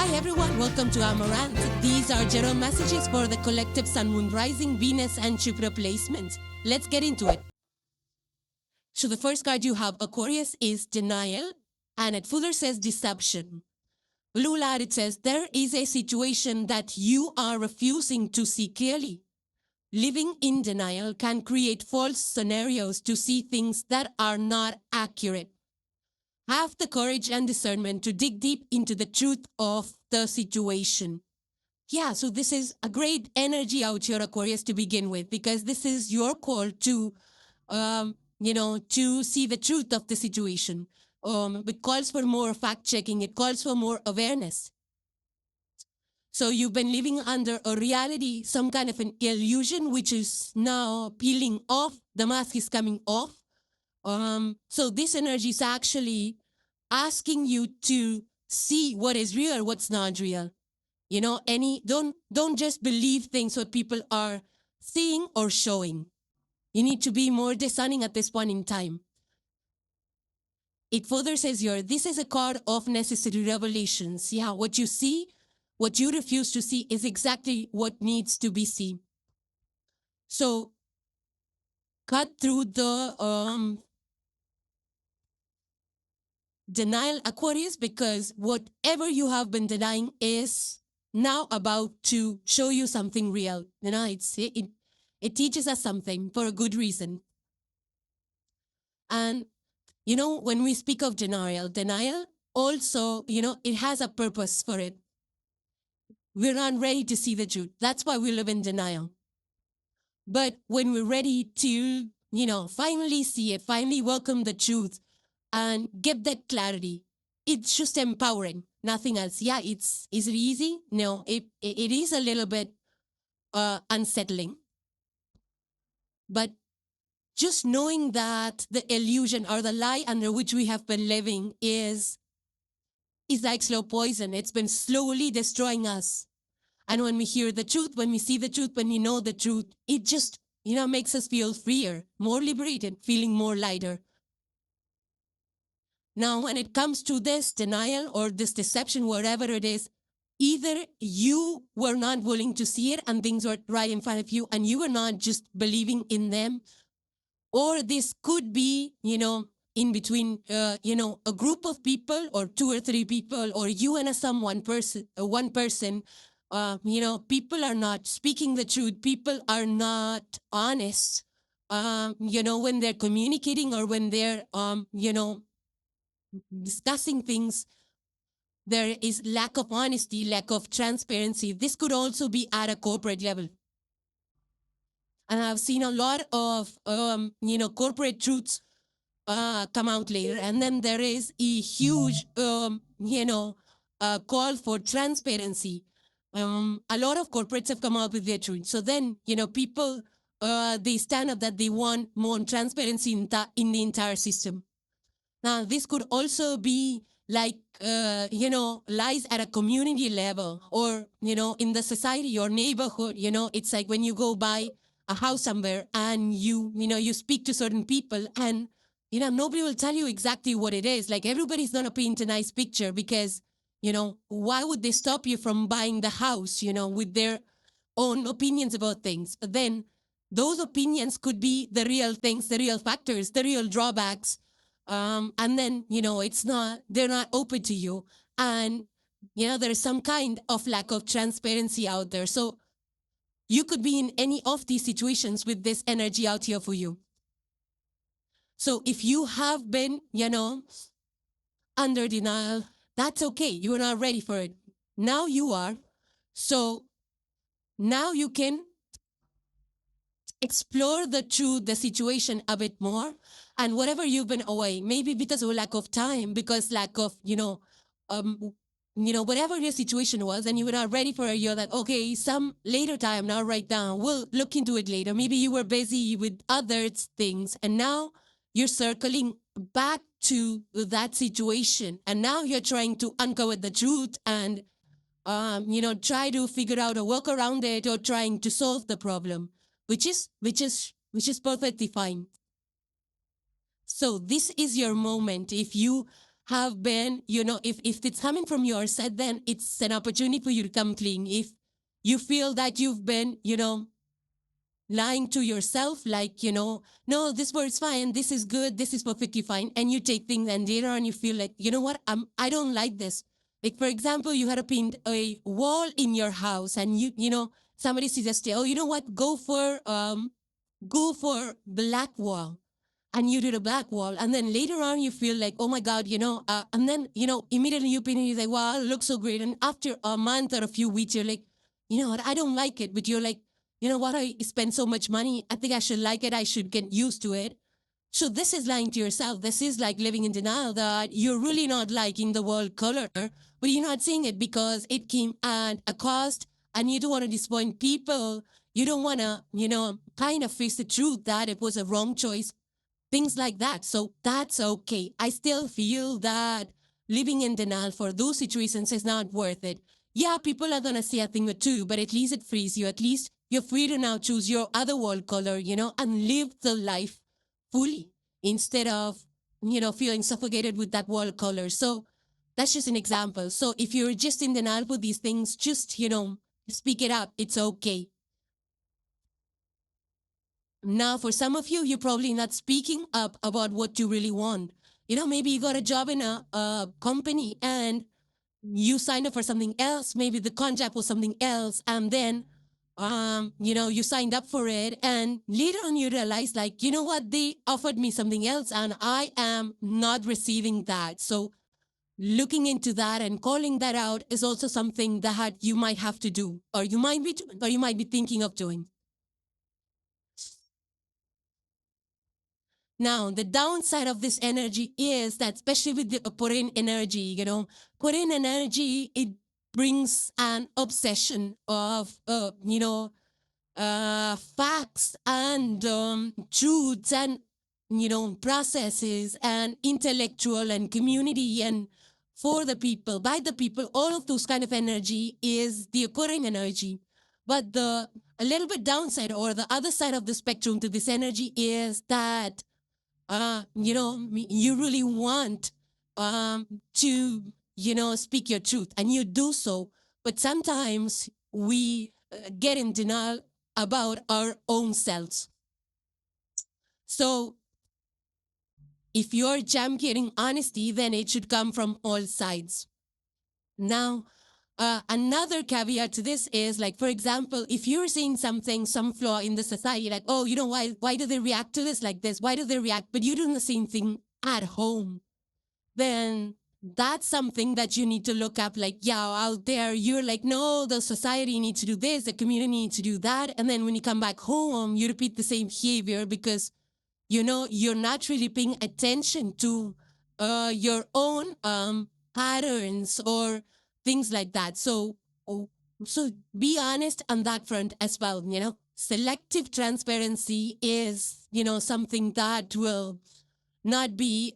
Hi everyone, welcome to Amaranth. These are general messages for the collective Sun, Moon, Rising, Venus and Jupiter placements. Let's get into it. So the first card you have, Aquarius, is denial, and it further says deception. Blue light, it says there is a situation that you are refusing to see clearly. Living in denial can create false scenarios to see things that are not accurate. Have the courage and discernment to dig deep into the truth of the situation. Yeah, so this is a great energy out here, Aquarius, to begin with, because this is your call to, to see the truth of the situation. It calls for more fact-checking. It calls for more awareness. So you've been living under a reality, some kind of an illusion, which is now peeling off. The mask is coming off. So this energy is actually asking you to see what is real, what's not real. You know, don't just believe things what people are seeing or showing. You need to be more discerning at this point in time. It further says here, this is a card of necessary revelations. Yeah, what you see, what you refuse to see is exactly what needs to be seen. So cut through the denial, Aquarius, because whatever you have been denying is now about to show you something real. You know, it teaches us something for a good reason. And, you know, when we speak of denial also, you know, it has a purpose for it. We're not ready to see the truth. That's why we live in denial. But when we're ready to, you know, finally see it, finally welcome the truth and get that clarity, it's just empowering, nothing else. Yeah, is it easy? No, it is a little bit unsettling. But just knowing that the illusion or the lie under which we have been living is like slow poison. It's been slowly destroying us. And when we hear the truth, when we see the truth, when we know the truth, it just, you know, makes us feel freer, more liberated, feeling more lighter. Now, when it comes to this denial or this deception, whatever it is, either you were not willing to see it and things were right in front of you and you were not just believing in them, or this could be, you know, in between, a group of people or 2 or 3 people, or you and one person, people are not speaking the truth. People are not honest, when they're communicating or when they're, discussing things. There is lack of honesty, lack of transparency. This could also be at a corporate level. And I've seen a lot of, corporate truths come out later. And then there is a huge, call for transparency. A lot of corporates have come out with their truth. So then, people, they stand up that they want more transparency in the entire system. Now, this could also be like, lies at a community level or, in the society or neighborhood. It's like when you go by a house somewhere and you speak to certain people and, nobody will tell you exactly what it is. Like everybody's going to paint a nice picture because, why would they stop you from buying the house, with their own opinions about things? But then those opinions could be the real things, the real factors, the real drawbacks. And then, they're not open to you. And, there's some kind of lack of transparency out there. So you could be in any of these situations with this energy out here for you. So if you have been, under denial, that's okay. You are not ready for it. Now you are. So now you can explore the truth, the situation a bit more. And whatever you've been away, maybe because of lack of time, because lack of, whatever your situation was, and you were not ready for it, you're like, okay, some later time, not right now, we'll look into it later. Maybe you were busy with other things, and now you're circling back to that situation. And now you're trying to uncover the truth and, try to figure out a work around it or trying to solve the problem, which is perfectly fine. So this is your moment. If you have been, if it's coming from your side, then it's an opportunity for you to come clean. If you feel that you've been, lying to yourself, like, no, this word's fine, this is good, this is perfectly fine, and you take things and later on you feel like, you know what, I don't like this. Like, for example, you had to paint a wall in your house and somebody suggested, oh, you know what, go for black wall. And you did a black wall, and then later on you feel like, oh my God, and then, immediately you paint it, you're like, wow, it looks so great. And after a month or a few weeks, you're like, you know what, I don't like it. But you're like, you know what, I spent so much money. I think I should like it. I should get used to it. So this is lying to yourself. This is like living in denial that you're really not liking the world color, but you're not seeing it because it came at a cost and you don't want to disappoint people. You don't want to, kind of face the truth that it was a wrong choice, things like that. So that's okay. I still feel that living in denial for those situations is not worth it. Yeah, people are going to say a thing or two, but at least it frees you. At least you're free to now choose your other world color, and live the life fully instead of, feeling suffocated with that world color. So that's just an example. So if you're just in denial with these things, just, speak it up. It's okay. Now, for some of you, you're probably not speaking up about what you really want. Maybe you got a job in a company and you signed up for something else. Maybe the contract was something else. And then, you signed up for it. And later on, you realize, like, you know what? They offered me something else and I am not receiving that. So looking into that and calling that out is also something that you might have to do, or you might be thinking of doing. Now, the downside of this energy is that, especially with the Aquarian energy, Aquarian energy, it brings an obsession of, facts and truths and, processes and intellectual and community and for the people, by the people, all of those kind of energy is the Aquarian energy. But a little bit downside or the other side of the spectrum to this energy is that you really want to, speak your truth and you do so. But sometimes we get in denial about our own selves. So if you're championing honesty, then it should come from all sides. Now, another caveat to this is, like, for example, if you're seeing something, some flaw in the society, like, oh, why do they react to this like this? Why do they react? But you're doing the same thing at home. Then that's something that you need to look up, like, yeah, out there, you're like, no, the society needs to do this, the community needs to do that. And then when you come back home, you repeat the same behavior because, you're not really paying attention to your own patterns or things like that. So be honest on that front as well. Selective transparency is, something that will not be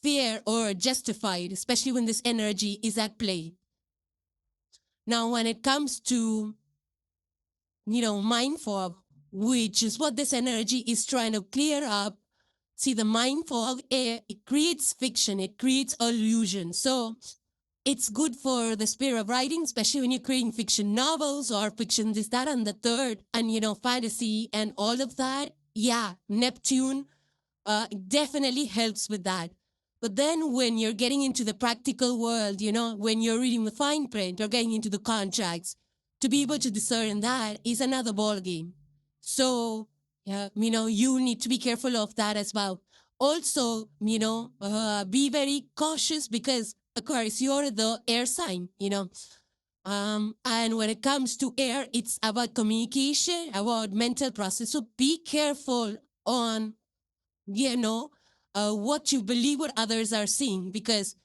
fair or justified, especially when this energy is at play. Now, when it comes to, mind fog, which is what this energy is trying to clear up. See, the mind fog, it creates fiction, it creates illusion. So it's good for the spirit of writing, especially when you're creating fiction novels or fiction this, that, and the third, and, fantasy and all of that. Yeah, Neptune definitely helps with that. But then when you're getting into the practical world, when you're reading the fine print or getting into the contracts, to be able to discern that is another ball game. So, yeah, you need to be careful of that as well. Also, be very cautious because, Aquarius, you're the air sign, and when it comes to air, it's about communication, about mental process. So be careful on, what you believe what others are seeing, because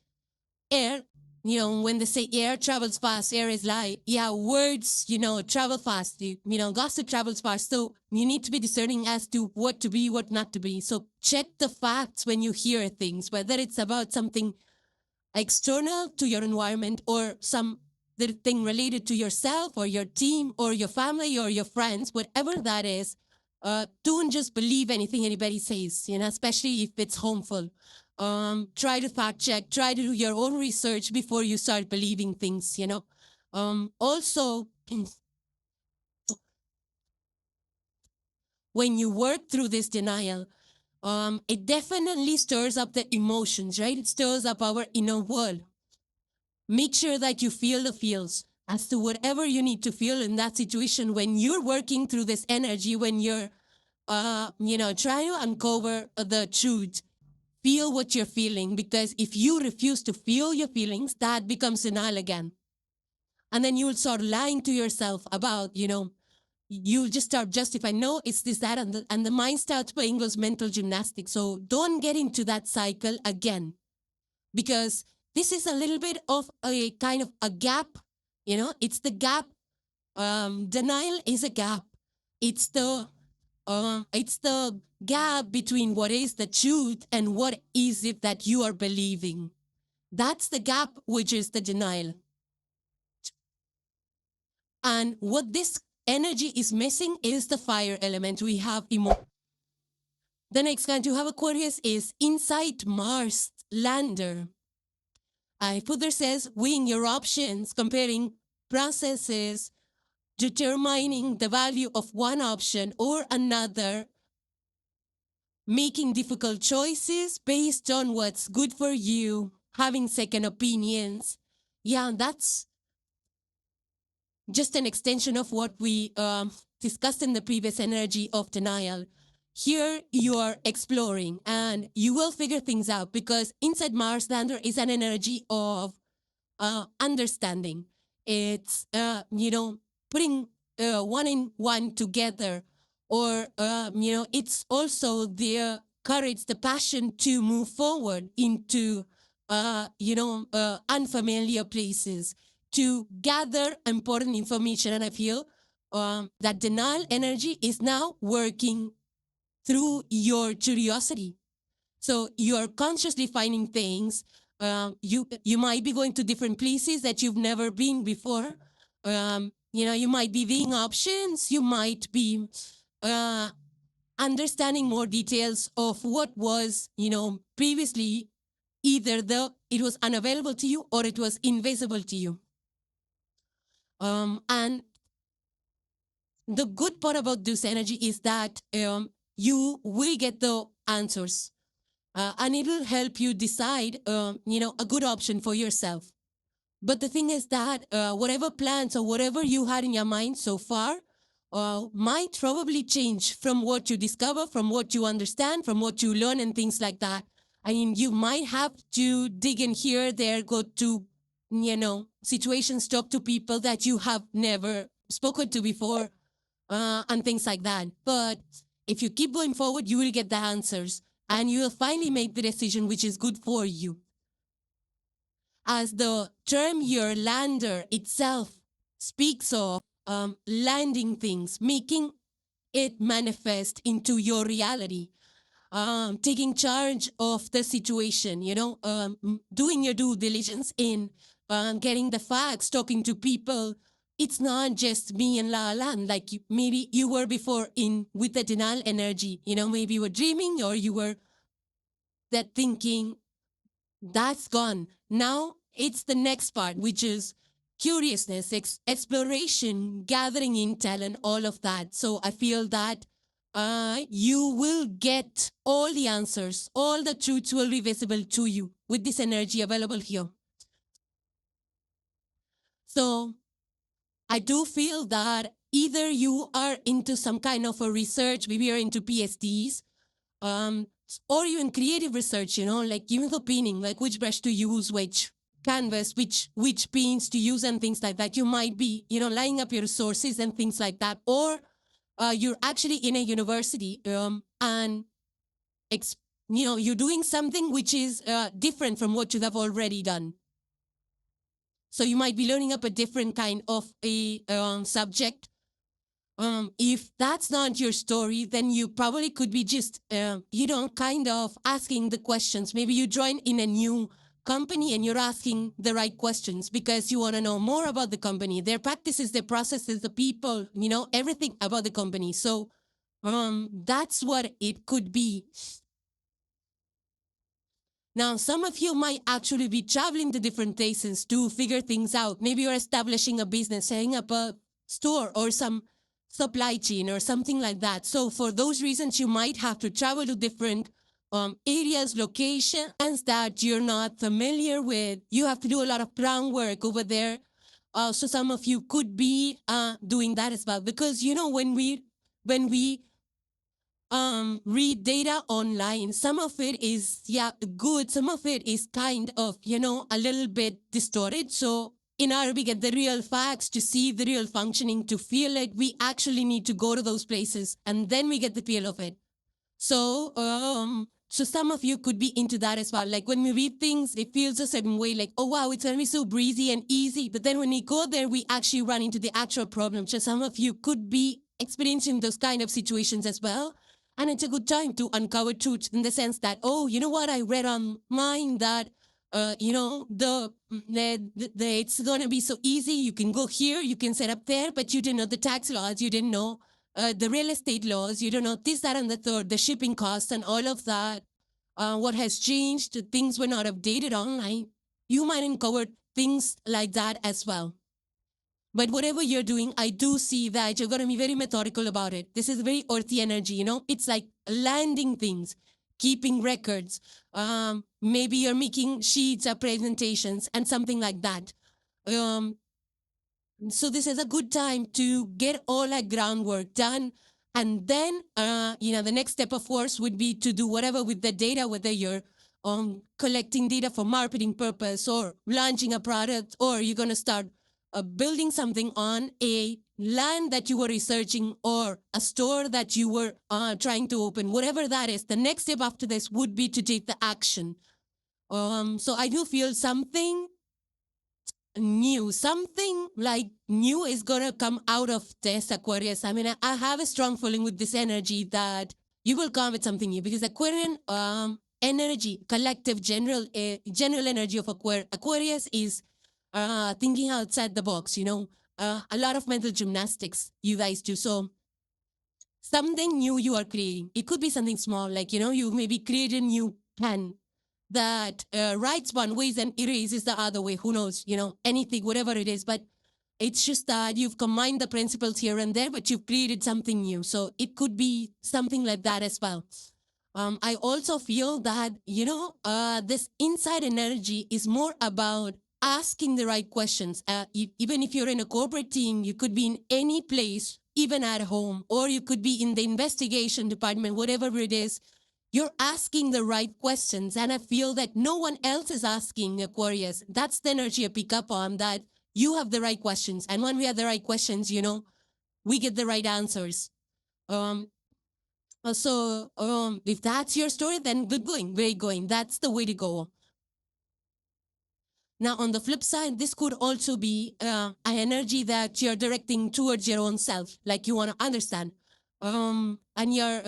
air, when they say air travels fast, air is light. Yeah, words, travel fast. Gossip travels fast. So you need to be discerning as to what to be, what not to be. So check the facts when you hear things, whether it's about something external to your environment or some thing related to yourself or your team or your family or your friends, whatever that is. Don't just believe anything anybody says, especially if it's harmful. Try to fact check, try to do your own research before you start believing things. Also, when you work through this denial, it definitely stirs up the emotions, right? It stirs up our inner world. Make sure that you feel the feels as to whatever you need to feel in that situation when you're working through this energy, when you're, trying to uncover the truth. Feel what you're feeling, because if you refuse to feel your feelings, that becomes denial again. And then you'll start lying to yourself about, you'll just start justifying, no, it's this, that, and the mind starts playing those mental gymnastics. So don't get into that cycle again, because this is a little bit of a kind of a gap. It's the gap. Denial is a gap. It's the gap between what is the truth and what is it that you are believing. That's the gap, which is the denial. And what this energy is missing is the fire element. We have emotion. The next kind you have, Aquarius, is inside Mars lander. Further says, weighing your options, comparing processes, determining the value of one option or another, making difficult choices based on what's good for you, having second opinions. Yeah, that's just an extension of what we discussed in the previous energy of denial. Here you are exploring and you will figure things out, because inside Mars lander is an energy of understanding. It's, putting one in one together, or, it's also the courage, the passion to move forward into, unfamiliar places, to gather important information. And I feel that denial energy is now working through your curiosity. So you're consciously finding things. You might be going to different places that you've never been before. You might be viewing options. You might be understanding more details of what was, previously either it was unavailable to you or it was invisible to you. And the good part about this energy is that you will get the answers. And it will help you decide, a good option for yourself. But the thing is that whatever plans or whatever you had in your mind so far might probably change from what you discover, from what you understand, from what you learn and things like that. I mean, you might have to dig in here, there, go to, situations, talk to people that you have never spoken to before and things like that. But if you keep going forward, you will get the answers. And you will finally make the decision which is good for you. As the term your lander itself speaks of landing things, making it manifest into your reality, taking charge of the situation, doing your due diligence in getting the facts, talking to people. It's not just me and La Land, like maybe you were before with the denial energy. Maybe you were dreaming, or you were that thinking. That's gone. Now it's the next part, which is curiousness, exploration, gathering intel, and all of that. So I feel that you will get all the answers, all the truths will be visible to you with this energy available here. So I do feel that either you are into some kind of a research, maybe you're into PhDs, or even creative research, like even the painting, like which brush to use, which canvas, which paints to use and things like that. You might be, lining up your resources and things like that. Or you're actually in a university and, you're doing something which is different from what you have already done. So you might be learning up a different kind of a subject. If that's not your story, then you probably could be just, kind of asking the questions. Maybe you join in a new company and you're asking the right questions because you want to know more about the company, their practices, their processes, the people, everything about the company. So That's what it could be. Now, some of you might actually be traveling to different places to figure things out. Maybe you're establishing a business, setting up a store or some supply chain or something like that. So for those reasons, you might have to travel to different areas, locations that you're not familiar with. You have to do a lot of groundwork over there. So some of you could be doing that as well, because when we read data online, some of it is good, some of it is kind of a little bit distorted. So in order to get the real facts, to see the real functioning, to feel it, we actually need to go to those places, and then we get the feel of it. So some of you could be into that as well. Like when we read things, it feels a certain way, like, oh wow, it's gonna be so breezy and easy. But then when we go there, we actually run into the actual problem. So some of you could be experiencing those kind of situations as well. And it's a good time to uncover truth, in the sense that, oh, you know what, I read online that it's gonna be so easy. You can go here, you can set up there, but you didn't know the tax laws, you didn't know the real estate laws, you don't know this, that, and the third, the shipping costs and all of that. What has changed? Things were not updated online. You might uncover things like that as well. But whatever you're doing, I do see that you're going to be very methodical about it. This is very earthy energy, It's like landing things, keeping records. Maybe you're making sheets or presentations and something like that. So this is a good time to get all that groundwork done. And then, the next step, of course, would be to do whatever with the data, whether you're collecting data for marketing purpose or launching a product, or you're going to start building something on a land that you were researching or a store that you were trying to open, whatever that is. The next step after this would be to take the action. So I do feel something new is gonna come out of this, Aquarius. I mean, I have a strong feeling with this energy that you will come with something new, because Aquarian energy, collective general energy of Aquarius is thinking outside the box. A lot of mental gymnastics you guys do. So something new you are creating. It could be something small, like you maybe create a new pen that writes one ways and erases the other way. Who knows? Anything, whatever it is. But it's just that you've combined the principles here and there, but you've created something new. So it could be something like that as well. I also feel that, this inside energy is more about asking the right questions. Even if you're in a corporate team, you could be in any place, even at home, or you could be in the investigation department, whatever it is. You're asking the right questions, and I feel that no one else is asking, Aquarius. That's the energy I pick up on, that you have the right questions. And when we have the right questions, we get the right answers. So if that's your story, then good going, great going. That's the way to go. Now, on the flip side, this could also be an energy that you're directing towards your own self, like you want to understand. And your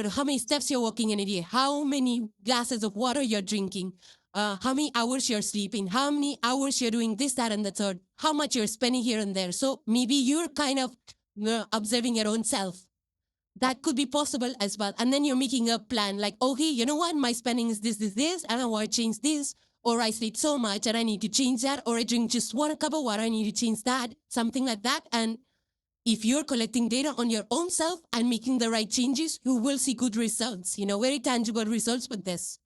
how many steps you're walking in a day, how many glasses of water you're drinking, how many hours you're sleeping, how many hours you're doing this, that, and the third, how much you're spending here and there. So maybe you're kind of observing your own self. That could be possible as well. And then you're making a plan, like, okay, you know what? My spending is this, and I want to change this. Or I sleep so much and I need to change that. Or I drink just one cup of water, I need to change that. Something like that. And if you're collecting data on your own self and making the right changes, you will see good results, very tangible results with this.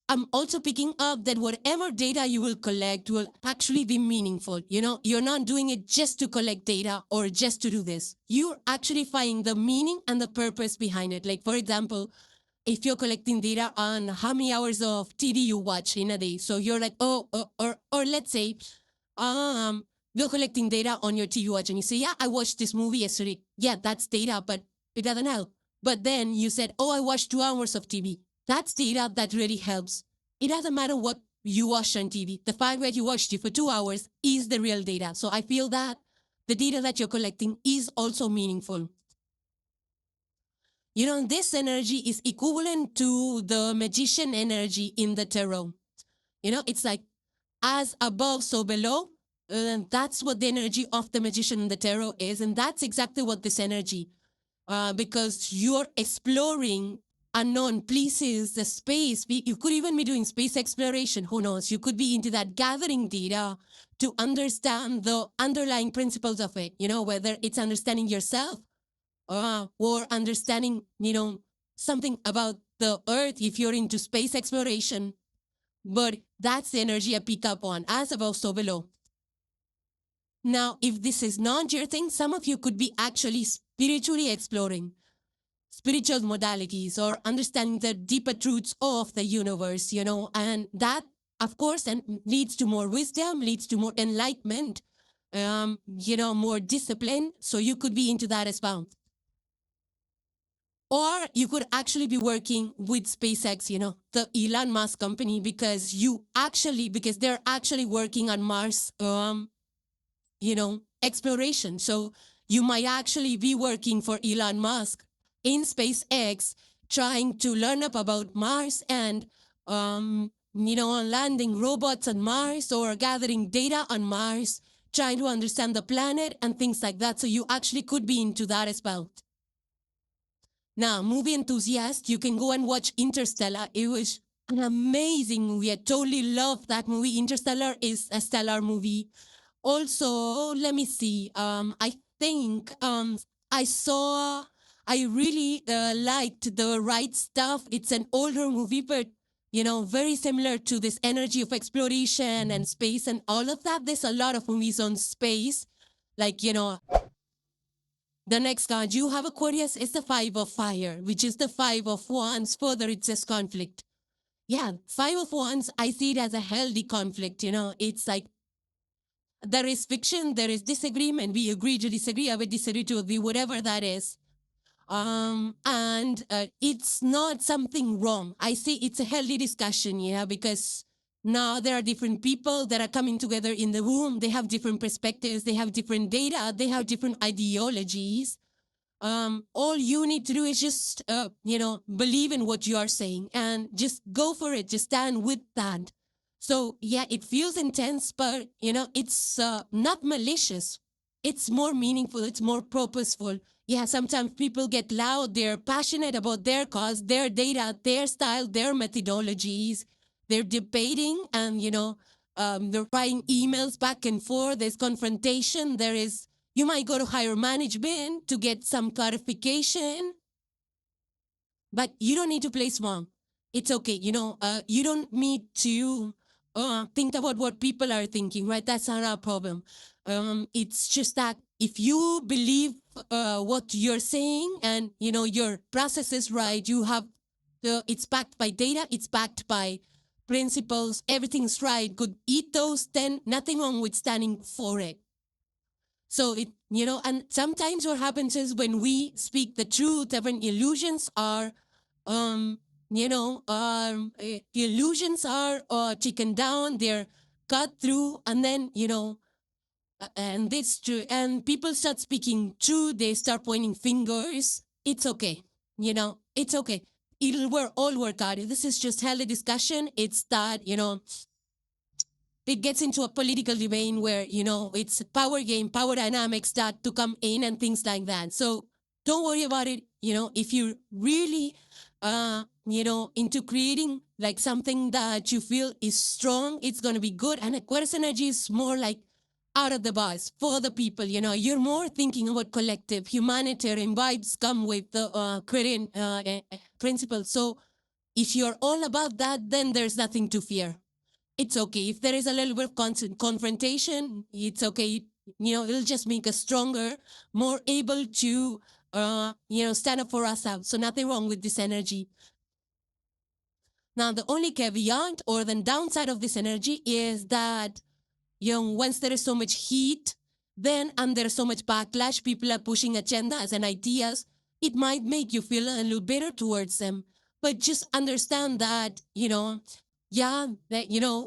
I'm also picking up that whatever data you will collect will actually be meaningful. You're not doing it just to collect data or just to do this. You're actually finding the meaning and the purpose behind it. Like, for example, if you're collecting data on how many hours of TV you watch in a day. So you're like, or let's say, you're collecting data on your TV watch and you say, yeah, I watched this movie yesterday. Yeah, that's data, but it doesn't help. But then you said, oh, I watched 2 hours of TV. That's data that really helps. It doesn't matter what you watched on TV. The fact that you watched it for 2 hours is the real data. So I feel that the data that you're collecting is also meaningful. This energy is equivalent to the magician energy in the tarot. It's like as above, so below. And that's what the energy of the magician in the tarot is. And that's exactly what this energy, because you're exploring unknown places, the space. You could even be doing space exploration. Who knows? You could be into that gathering data to understand the underlying principles of it, whether it's understanding yourself or understanding, something about the earth if you're into space exploration. But that's the energy I pick up on, as above, so below. Now, if this is not your thing, some of you could be actually spiritually exploring spiritual modalities or understanding the deeper truths of the universe, and that, of course, and leads to more wisdom, leads to more enlightenment, more discipline. So you could be into that as well. Or you could actually be working with SpaceX, the Elon Musk company, because they're actually working on Mars, exploration. So you might actually be working for Elon Musk in SpaceX, trying to learn up about Mars and, landing robots on Mars or gathering data on Mars, trying to understand the planet and things like that. So you actually could be into that as well. Now, movie enthusiast, you can go and watch Interstellar. It was an amazing movie. I totally love that movie. Interstellar is a stellar movie. Also, let me see. I think I really liked The Right Stuff. It's an older movie, but very similar to this energy of exploration and space and all of that. There's a lot of movies on space, like the next card you have, Aquarius, is the Five of Fire, which is the Five of Wands. Further, it says conflict. Yeah, Five of Wands, I see it as a healthy conflict. It's like there is fiction, there is disagreement. We agree to disagree, I would disagree to agree, whatever that is. And it's not something wrong. I see it's a healthy discussion, because now there are different people that are coming together in the room. They have different perspectives, they have different data, they have different ideologies. All you need to do is just, believe in what you are saying and just go for it. Just stand with that. So yeah, it feels intense, but it's not malicious. It's more meaningful. It's more purposeful. Yeah, sometimes people get loud. They're passionate about their cause, their data, their style, their methodologies. They're debating and, they're writing emails back and forth. There's confrontation. You might go to higher management to get some clarification, but you don't need to play small. It's okay. You don't need to think about what people are thinking, right? That's not our problem. It's just that if you believe what you're saying and, your process is right, it's backed by data, it's backed by principles, everything's right, good ethos, then nothing wrong with standing for it. So and sometimes what happens is when we speak the truth, when illusions are, illusions are taken down, they're cut through, and then, and this true, and people start speaking truth, they start pointing fingers. It's okay. It's okay. We'll all work out. This is just healthy discussion. It's that, it gets into a political domain where, it's a power game, power dynamics start to come in and things like that. So don't worry about it. If you're really, into creating like something that you feel is strong, it's going to be good. And Aquarius energy is more like out of the box for the people. You're more thinking about collective humanitarian vibes come with the Korean principles. So if you're all about that, then there's nothing to fear. It's okay. If there is a little bit of confrontation, it's okay. It'll just make us stronger, more able to, stand up for ourselves. So nothing wrong with this energy. Now, the only caveat or the downside of this energy is that, once there is so much heat, and there's so much backlash, people are pushing agendas and ideas, it might make you feel a little bitter towards them. But just understand that, that,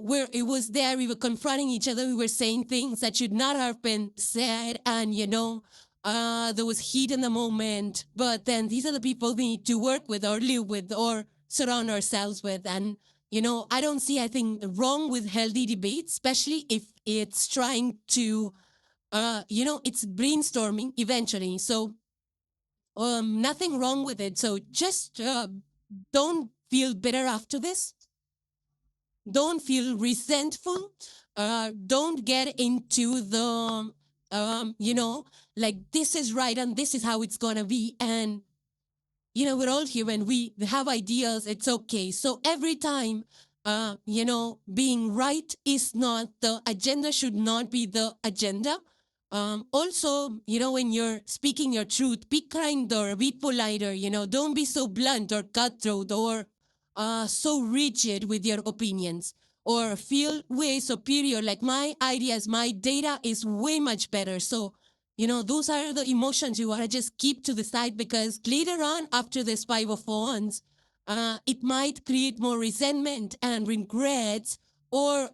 where it was there, we were confronting each other, we were saying things that should not have been said, and, there was heat in the moment, but then these are the people we need to work with or live with or surround ourselves with, and I don't see, I think, wrong with healthy debate, especially if it's trying to, it's brainstorming eventually. So nothing wrong with it. So just don't feel bitter after this. Don't feel resentful. Don't get into the, like this is right and this is how it's going to be. And we're all human. We have ideas. It's okay. So every time, being right is not the agenda, should not be the agenda. Also, when you're speaking your truth, be kinder, be politer, don't be so blunt or cutthroat or so rigid with your opinions or feel way superior. Like my ideas, my data is way much better. So, those are the emotions you want to just keep to the side, because later on, after this Five of Wands, it might create more resentment and regrets or,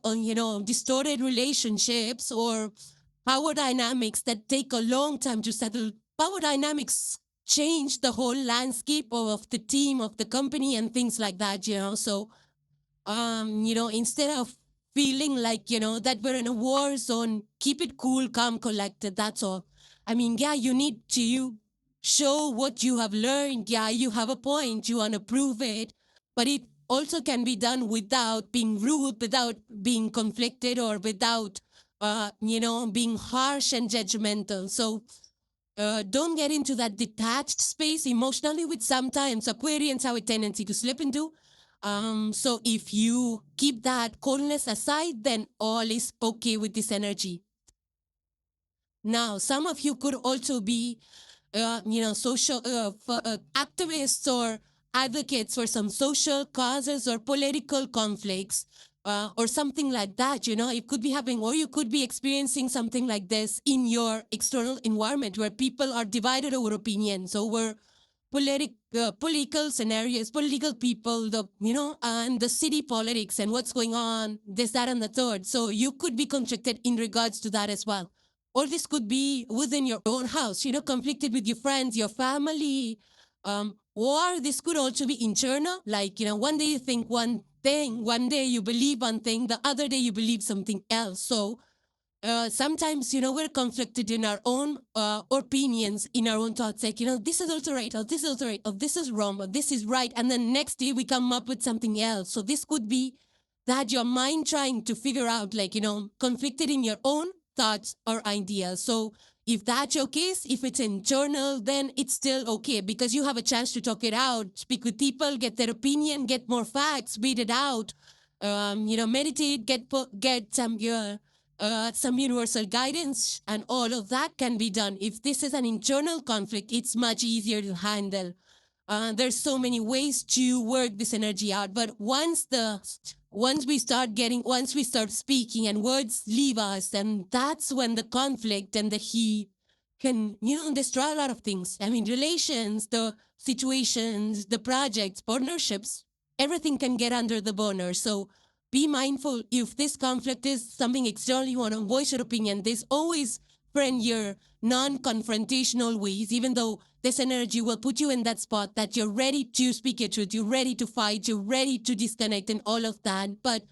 distorted relationships or power dynamics that take a long time to settle. Power dynamics change the whole landscape of the team, of the company, and things like that, So, instead of feeling like, that we're in a war zone, keep it cool, calm, collected. That's all. I mean, yeah, you need to show what you have learned. Yeah, you have a point. You want to prove it. But it also can be done without being rude, without being conflicted, or without, being harsh and judgmental. So don't get into that detached space emotionally, which sometimes Aquarians have a tendency to slip into. So if you keep that coldness aside, then all is okay with this energy. Now, some of you could also be, social activists or advocates for some social causes or political conflicts. Or something like that, it could be happening, or you could be experiencing something like this in your external environment where people are divided over opinions, over political scenarios, political people, and the city politics and what's going on, this, that, and the third. So you could be conflicted in regards to that as well. Or this could be within your own house, conflicted with your friends, your family. Or this could also be internal, like, one day you think one thing, one day you believe one thing, the other day you believe something else. So sometimes, we're conflicted in our own opinions, in our own thoughts, like, this is also right, or this is also right, or this is wrong, or this is right. And then next day we come up with something else. So this could be that your mind trying to figure out, like, conflicted in your own thoughts or ideas. So if that's your case, if it's internal, then it's still okay, because you have a chance to talk it out, speak with people, get their opinion, get more facts, read it out, meditate, get some universal guidance, and all of that can be done. If this is an internal conflict, it's much easier to handle. There's so many ways to work this energy out, but once we start speaking and words leave us, and that's when the conflict and the heat can, destroy a lot of things. I mean, relations, the situations, the projects, partnerships, everything can get under the burner. So be mindful. If this conflict is something external, you want to voice your opinion, there's always friendlier, non-confrontational ways, even though this energy will put you in that spot that you're ready to speak your truth, you're ready to fight, you're ready to disconnect and all of that. But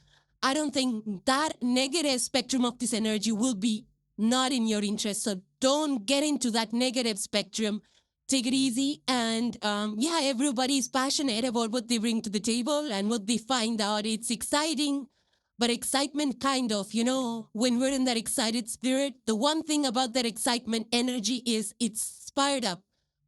I don't think that negative spectrum of this energy will be not in your interest. So don't get into that negative spectrum. Take it easy. And everybody's passionate about what they bring to the table and what they find out. It's exciting, but excitement kind of, when we're in that excited spirit, the one thing about that excitement energy is it's fired up.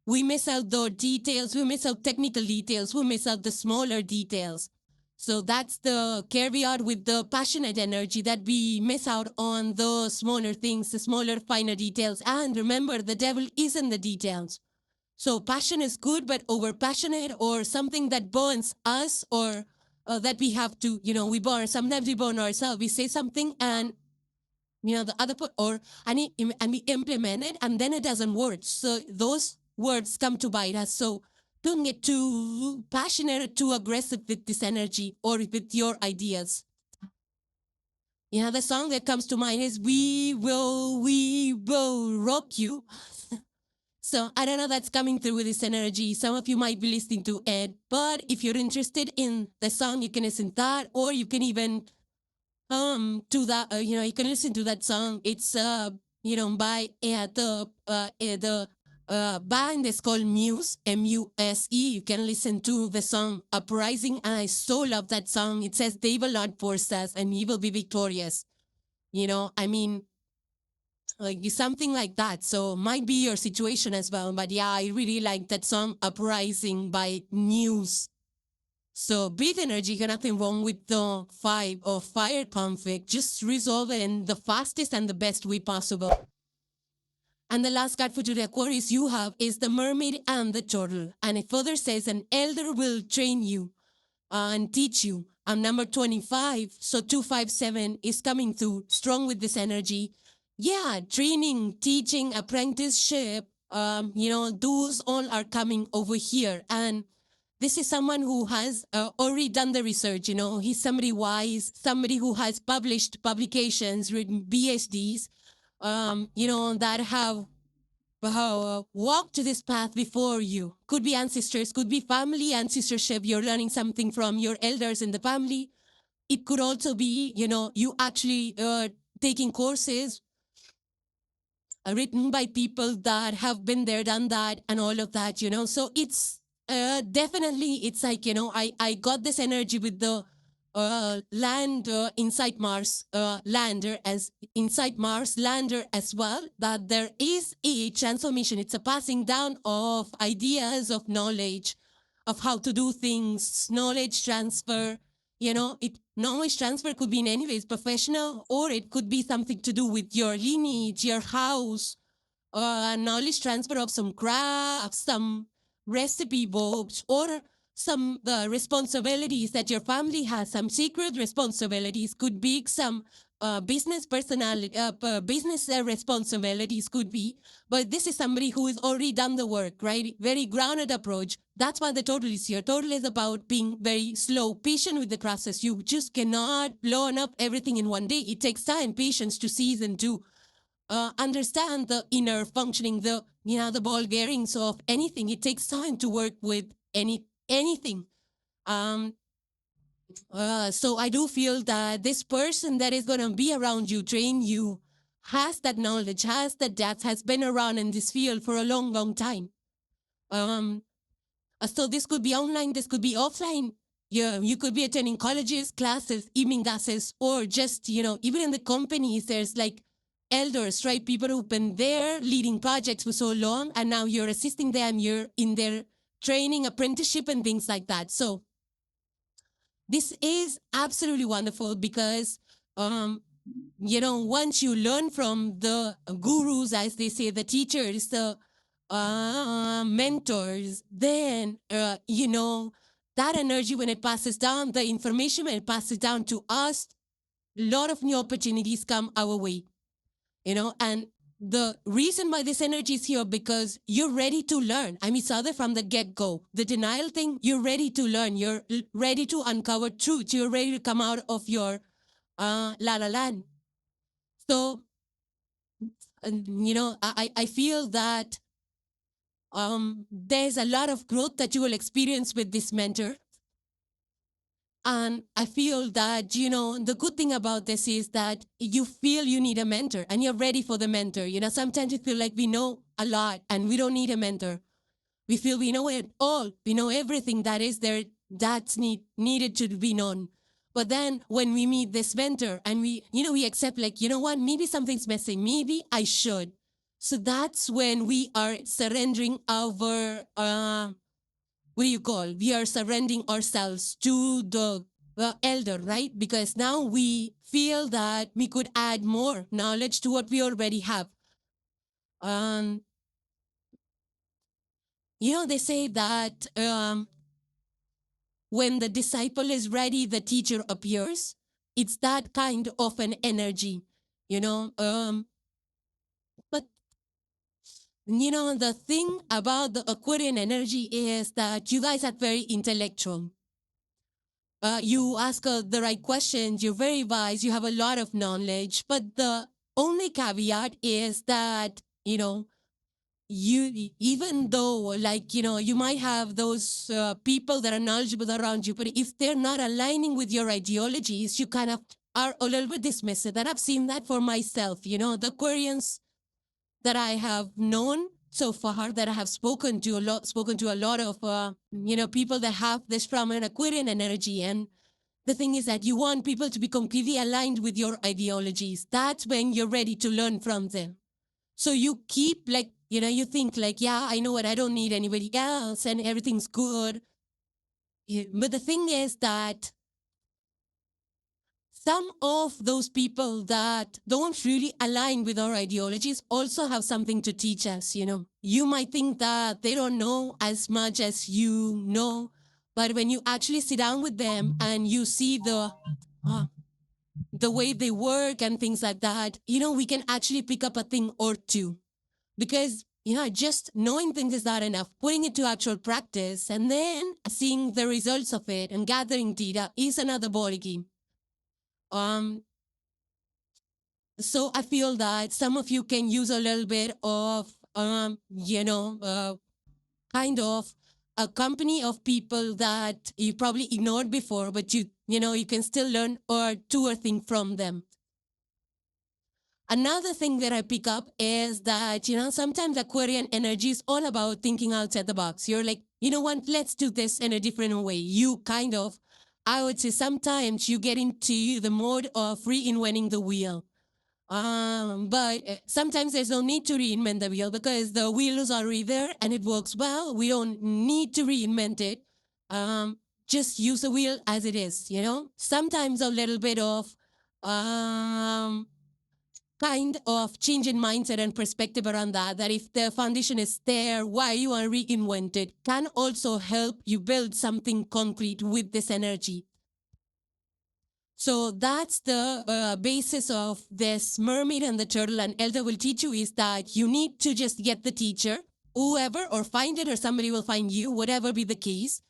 We miss out the details, we miss out technical details, we miss out the smaller details. So that's the caveat with the passionate energy, that we miss out on the smaller things, the smaller, finer details. And remember, the devil is in the details. So passion is good, but over passionate or something that burns us, or that we have to, sometimes we burn ourselves. We say something and, the other and we implement it and then it doesn't work. So those words come to bite us. So don't get too passionate or too aggressive with this energy or with your ideas. The song that comes to mind is We Will Rock You. So I don't know that's coming through with this energy. Some of you might be listening to it, but if you're interested in the song, you can listen to that, or you can even to that. You can listen to that song. It's by the band is called Muse, Muse. You can listen to the song Uprising, and I so love that song. It says they will not force us, and we will be victorious. I mean, like something like that. So might be your situation as well. But yeah, I really like that song Uprising by Muse. So breathe energy, got nothing wrong with the 5 of fire conflict. Just resolve it in the fastest and the best way possible. And the last card for today, Aquarius, you have is the mermaid and the turtle. And it further says an elder will train you and teach you. I'm number 25. So 257 is coming through strong with this energy. Yeah, training, teaching, apprenticeship, those all are coming over here. And this is someone who has already done the research. He's somebody wise, somebody who has published publications, written PhDs, that have walked this path before you. Could be ancestors, could be family ancestorship. You're learning something from your elders in the family. It could also be, you actually taking courses written by people that have been there, done that, and all of that, So it's definitely, it's like, I got this energy with the land inside Mars, lander as inside Mars, lander as well, that there is a transformation. It's a passing down of ideas, of knowledge, of how to do things, knowledge transfer. Knowledge transfer could be in any ways professional, or it could be something to do with your lineage, your house, knowledge transfer of some crafts, some recipe books, or some responsibilities that your family has, some secret responsibilities, could be some business personality, business responsibilities could be, but this is somebody who has already done the work, right? Very grounded approach. That's why the total is here. Total is about being very slow, patient with the process. You just cannot blow up everything in one day. It takes time, patience to season, to understand the inner functioning, the ball bearings of anything. It takes time to work with anything. So I do feel that this person that is going to be around you, train you, has that knowledge, has that depth, has been around in this field for a long, long time. So this could be online, this could be offline. Yeah, you could be attending colleges, classes, evening classes, or just, even in the companies, there's like elders, right? People who've been there leading projects for so long, and now you're assisting them, you're in their training, apprenticeship, and things like that. So this is absolutely wonderful because, once you learn from the gurus, as they say, the teachers, the mentors, then, that energy, when it passes down, the information, when it passes down to us, a lot of new opportunities come our way, and the reason why this energy is here, because you're ready to learn. I mean, it's other from the get-go. The denial thing, you're ready to learn. You're ready to uncover truth. You're ready to come out of your la-la land. So, I feel that there's a lot of growth that you will experience with this mentor. And I feel that, the good thing about this is that you feel you need a mentor and you're ready for the mentor. Sometimes you feel like we know a lot and we don't need a mentor. We feel we know it all. We know everything that is there that's needed to be known. But then when we meet this mentor and we accept, like, what, maybe something's missing. Maybe I should. So that's when we are surrendering our we are surrendering ourselves to the elder, right? Because now we feel that we could add more knowledge to what we already have. They say that when the disciple is ready, the teacher appears. It's that kind of an energy, but the thing about the Aquarian energy is that you guys are very intellectual. You ask the right questions, you're very wise, you have a lot of knowledge, but the only caveat is that, even though, like, you might have those people that are knowledgeable around you, but if they're not aligning with your ideologies, you kind of are a little bit dismissive. And I've seen that for myself. The Aquarians that I have known so far, that I have spoken to a lot of people that have this prominent Aquarian energy. And the thing is that you want people to be completely aligned with your ideologies. That's when you're ready to learn from them. So you keep you think yeah, I know what, I don't need anybody else and everything's good. Yeah. But the thing is that some of those people that don't really align with our ideologies also have something to teach us. You might think that they don't know as much as you know, but when you actually sit down with them and you see the way they work and things like that, we can actually pick up a thing or two. Because just knowing things is not enough. Putting it to actual practice and then seeing the results of it and gathering data is another ballgame. So I feel that some of you can use a little bit of, kind of a company of people that you probably ignored before, but you can still learn or two or think from them. Another thing that I pick up is that, sometimes Aquarian energy is all about thinking outside the box. You're like, what, let's do this in a different way. You kind of, I would say sometimes you get into the mode of reinventing the wheel. But sometimes there's no need to reinvent the wheel because the wheel is already there and it works well. We don't need to reinvent it. Just use the wheel as it is, Sometimes a little bit of kind of change in mindset and perspective around that if the foundation is there, why you want to reinvent it, can also help you build something concrete with this energy. So that's the basis of this mermaid and the turtle and elder will teach you, is that you need to just get the teacher, whoever, or find it, or somebody will find you, whatever be the case.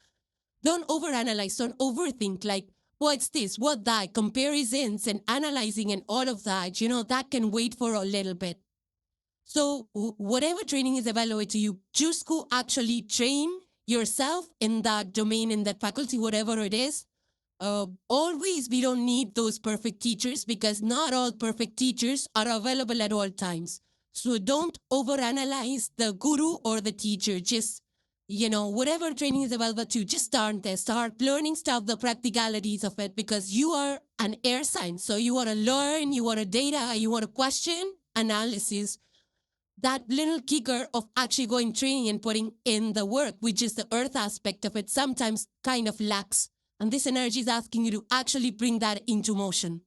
Don't overanalyze, don't overthink, like, what's this, what that, comparisons and analyzing and all of that, that can wait for a little bit. So whatever training is available to you, just go actually train yourself in that domain, in that faculty, whatever it is. Always, we don't need those perfect teachers because not all perfect teachers are available at all times. So don't overanalyze the guru or the teacher. Just, whatever training is available to, just start there. Start learning stuff, the practicalities of it, because you are an air sign. So you want to learn, you want to data, you want to question, analysis. That little kicker of actually going training and putting in the work, which is the earth aspect of it, sometimes kind of lacks. And this energy is asking you to actually bring that into motion.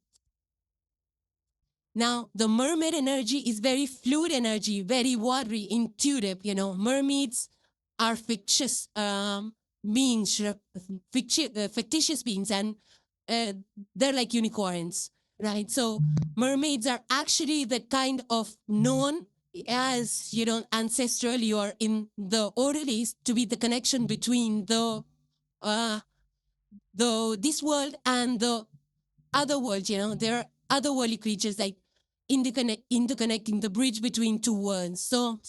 Now, the mermaid energy is very fluid energy, very watery, intuitive. Mermaids are fictitious beings, fictitious beings, and they're like unicorns, right? So mermaids are actually the kind of known as, ancestrally or in the orderlies to be the connection between this world and the other world. There are otherworldly creatures, like interconnecting the bridge between two worlds. So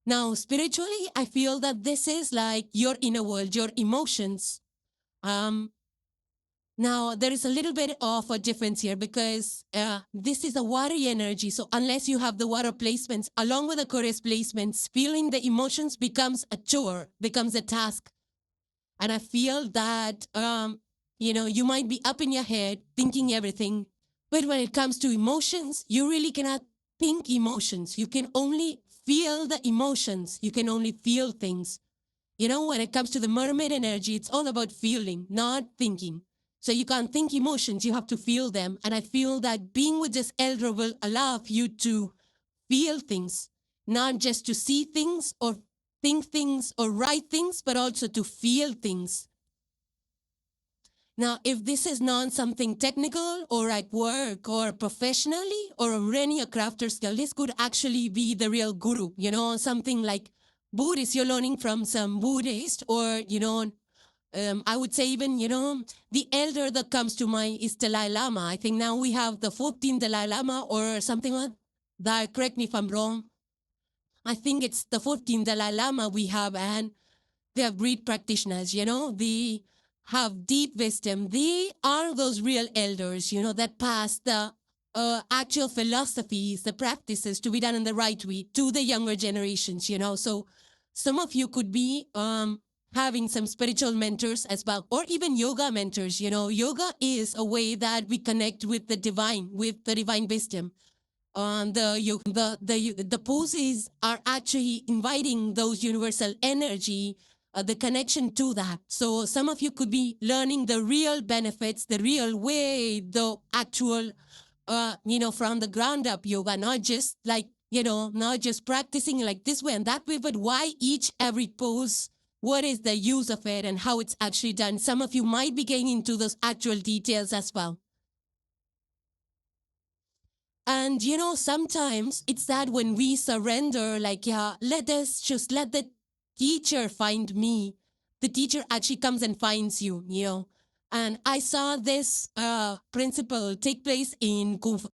now spiritually, I feel that this is like your inner world, your emotions. Now there is a little bit of a difference here because this is a watery energy. So unless you have the water placements along with the Aquarius placements, feeling the emotions becomes a chore, becomes a task. And I feel that, you might be up in your head thinking everything, but when it comes to emotions, you really cannot think emotions. You can only feel the emotions. You can only feel things. When it comes to the mermaid energy, it's all about feeling, not thinking. So you can't think emotions, you have to feel them. And I feel that being with this elder will allow you to feel things, not just to see things or think things or write things, but also to feel things. Now, if this is not something technical or at work or professionally or running a craft or skill, this could actually be the real guru, something like Buddhist, you're learning from some Buddhist, or, I would say even, the elder that comes to mind is Dalai Lama. I think now we have the 14th Dalai Lama or something like that. Correct me if I'm wrong. I think it's the 14th Dalai Lama we have, and they are great practitioners, they have deep wisdom. They are those real elders, that pass the actual philosophies, the practices to be done in the right way to the younger generations, So some of you could be having some spiritual mentors as well, or even yoga mentors. Yoga is a way that we connect with the divine wisdom. The poses are actually inviting those universal energy, the connection to that. So some of you could be learning the real benefits, the real way, the actual, from the ground up yoga, not just not just practicing like this way and that way, but why every pose, what is the use of it and how it's actually done. Some of you might be getting into those actual details as well. And, sometimes it's that when we surrender, let the teacher find me. The teacher actually comes and finds you, And I saw this principle take place in Kung Fu.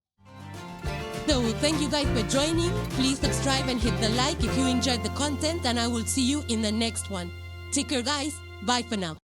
So thank you guys for joining. Please subscribe and hit the like if you enjoyed the content, and I will see you in the next one. Take care, guys. Bye for now.